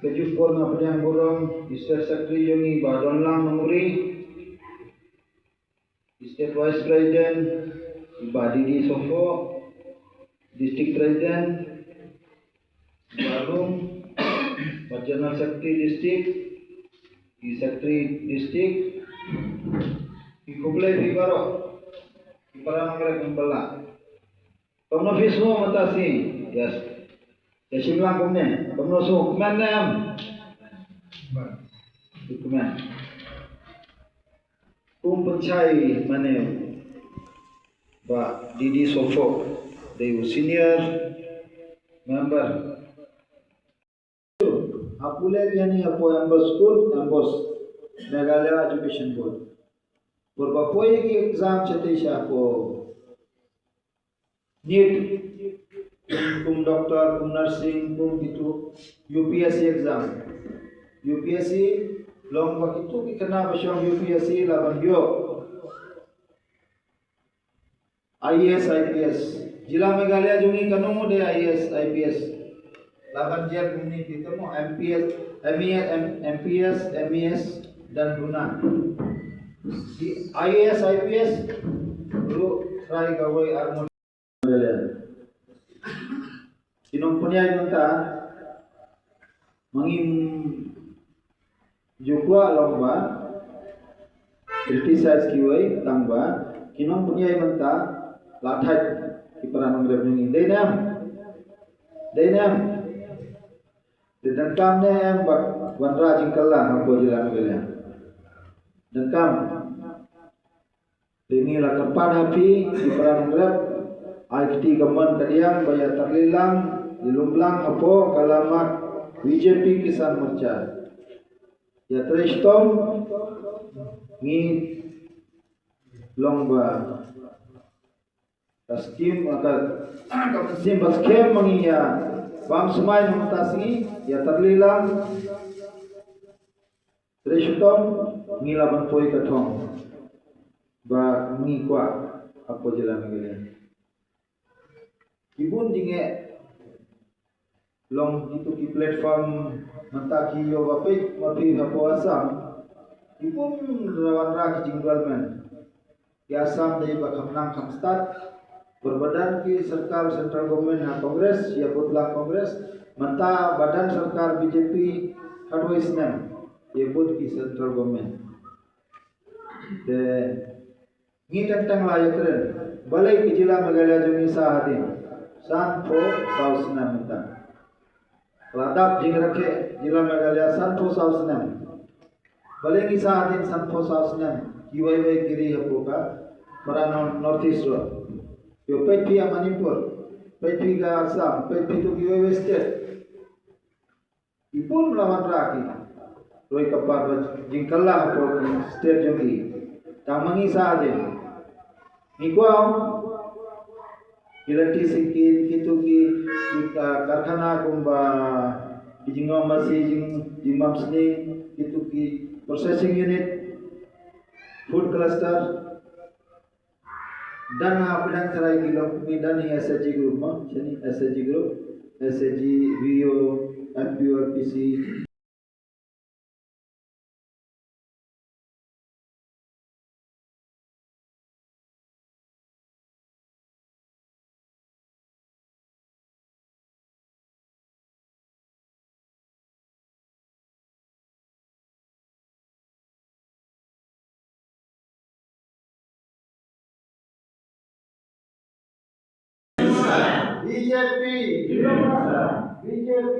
kejupon na pedang burung, State Secretary Yungi Badonlang Memuri, State Vice President Iba Didi Sofo, District President Balung, General Secretary District, Secretary District, Kublai Bibaro, Iparang Kembala. Pemno Vismo Matasi, yes. Yasimlang kumne, pemno su kuman nam. Kuman. Pencai mana Pak Didi Sofo, they senior member. Apule yani apo ambos school, ambos Meghalaya Education Board. Berbapoy ki exam chate siya po NEET, kum doktor, kum nursing, kum itu UPSC exam. UPSC long waktu itu kena basyong UPSC laban bio. IAS IPS. Jila Meghalaya jungi kanungu de IAS IPS. Laban jer bumi itu mo MPS, MPS, MES dan Guna. Di IAS IPS dulu try gawai armor. Kinong punya minta mangim jukwa lomba criticize kiwai tangba kinong punya minta lathai kiparan ngrevni denam dan kam ne bak wanra jingkalla hambo jila Meghalaya dan kam ini lah tempat api kiparan ngrev IFT gaman kadiang bayar terlilang dilumblang apo kalamat BJP Kisan Morcha ya trestom ngi lomba taskim maka kamesim baskem mengia bam semai mengatasi ya terlilang trestom ngi laban poi katong ba ngi kwa apo jela Meghalaya ibun jinge long itu di platform mentaki yo wape wapi hapo Asam ibun rawan rak jingwal men di Asam dari bakamnang kamstat berbadan ki serkar central government ha kongres ya putlah kongres menta badan serkar BJP hadwaisnem ya put ki central government de ngi tentang layak keren balai ki jila Meghalaya jungi sahadin Sanpo Sausnam minta ladap jing rakhe jila Meghalaya Sanpo Sausnam balai ki sahadin Sanpo Sausnam kiwai kiri hapoka marano northeast ro yo pepi Manipur pepi ga Assam pepi tu kiwai state ipun melawan raki roi kapar jingkalla hapo state jogi tamangi sahadin Igual Ilati sikit gitu ki karkhana kumba dijingom masih jimam seni gitu ki processing unit food cluster dan apdan cerai kilo dan SHG group mah sini SHG group SHG VO FPO PC BJP BJP